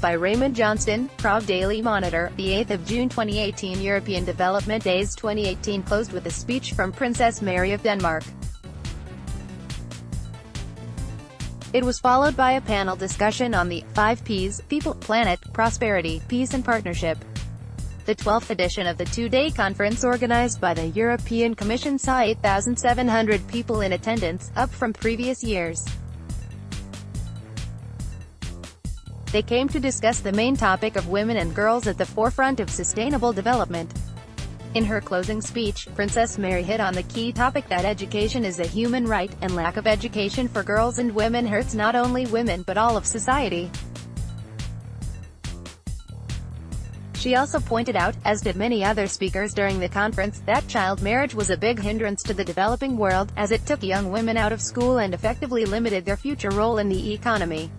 by Raymond Johnston, Prague Daily Monitor. The 8th of June 2018 European Development Days 2018 closed with a speech from Princess Mary of Denmark. It was followed by a panel discussion on the 5 Ps: people, planet, prosperity, peace and partnership. The 12th edition of the two-day conference organized by the European Commission saw 8,700 people in attendance, up from previous years. They came to discuss the main topic of women and girls at the forefront of sustainable development. In her closing speech, Princess Mary hit on the key topic that education is a human right, and lack of education for girls and women hurts not only women but all of society. She also pointed out, as did many other speakers during the conference, that child marriage was a big hindrance to the developing world, as it took young women out of school and effectively limited their future role in the economy.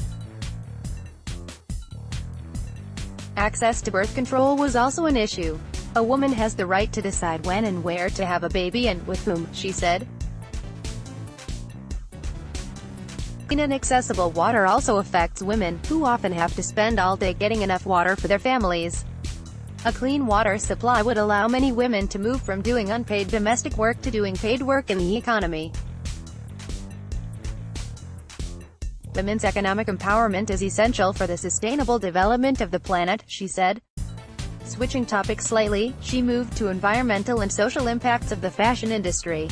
Access to birth control was also an issue. A woman has the right to decide when and where to have a baby and with whom, she said. Clean and accessible water also affects women, who often have to spend all day getting enough water for their families. A clean water supply would allow many women to move from doing unpaid domestic work to doing paid work in the economy. Women's economic empowerment is essential for the sustainable development of the planet, she said. Switching topics slightly, she moved to environmental and social impacts of the fashion industry.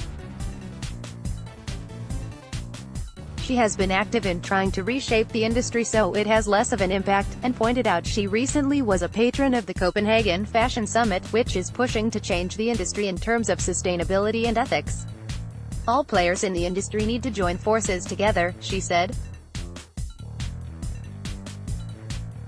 She has been active in trying to reshape the industry so it has less of an impact, and pointed out she recently was a patron of the Copenhagen Fashion Summit, which is pushing to change the industry in terms of sustainability and ethics. All players in the industry need to join forces together, she said.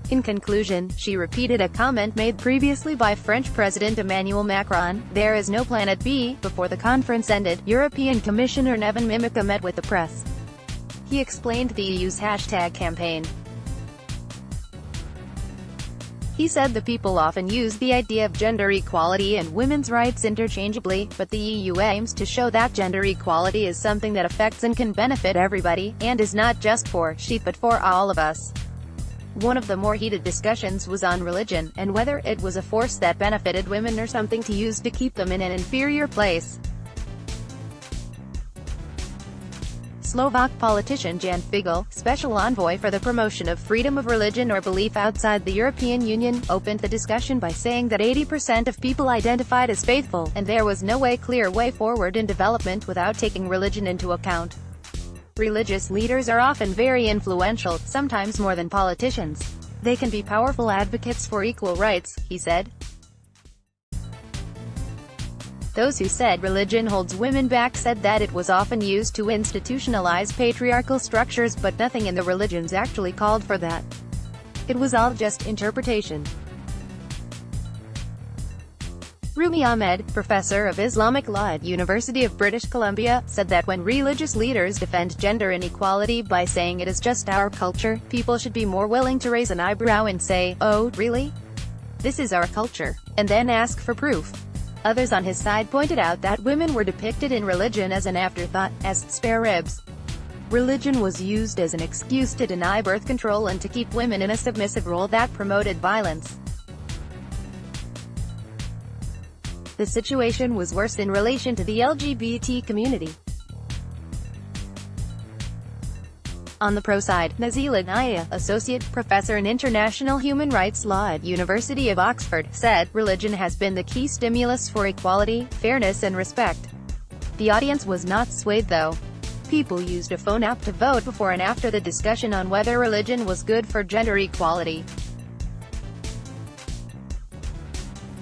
In conclusion, she repeated a comment made previously by French President Emmanuel Macron: "There is no planet B." Before the conference ended, European Commissioner Neven Mimica met with the press. He explained the EU's hashtag campaign. He said the people often use the idea of gender equality and women's rights interchangeably, but the EU aims to show that gender equality is something that affects and can benefit everybody, and is not just for she but for all of us. One of the more heated discussions was on religion, and whether it was a force that benefited women or something to use to keep them in an inferior place. Slovak politician Jan Figel, special envoy for the promotion of freedom of religion or belief outside the European Union, opened the discussion by saying that 80% of people identified as faithful, and there was no clear way forward in development without taking religion into account. Religious leaders are often very influential, sometimes more than politicians. They can be powerful advocates for equal rights, he said. Those who said religion holds women back said that it was often used to institutionalize patriarchal structures, but nothing in the religions actually called for that. It was all just interpretation. Rumi Ahmed, professor of Islamic law at University of British Columbia, said that when religious leaders defend gender inequality by saying it is just our culture, people should be more willing to raise an eyebrow and say, "Oh, really? This is our culture," and then ask for proof. Others on his side pointed out that women were depicted in religion as an afterthought, as spare ribs. Religion was used as an excuse to deny birth control and to keep women in a submissive role that promoted violence. The situation was worse in relation to the LGBT community. On the pro side, Nazila Naya, associate professor in international human rights law at University of Oxford, said, "Religion has been the key stimulus for equality, fairness and respect." The audience was not swayed though. People used a phone app to vote before and after the discussion on whether religion was good for gender equality.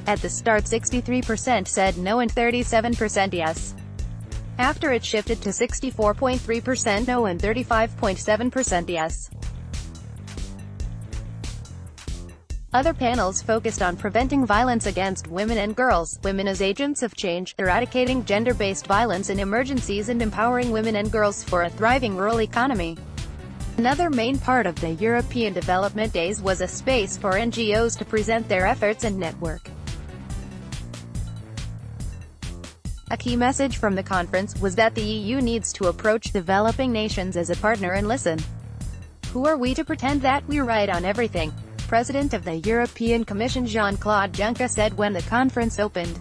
At the start 63% said no and 37% yes. After it shifted to 64.3% no and 35.7% yes. Other panels focused on preventing violence against women and girls, women as agents of change, eradicating gender-based violence in emergencies and empowering women and girls for a thriving rural economy. Another main part of the European Development Days was a space for NGOs to present their efforts and network. A key message from the conference was that the EU needs to approach developing nations as a partner and listen. Who are we to pretend that we're right on everything? President of the European Commission Jean-Claude Juncker said when the conference opened.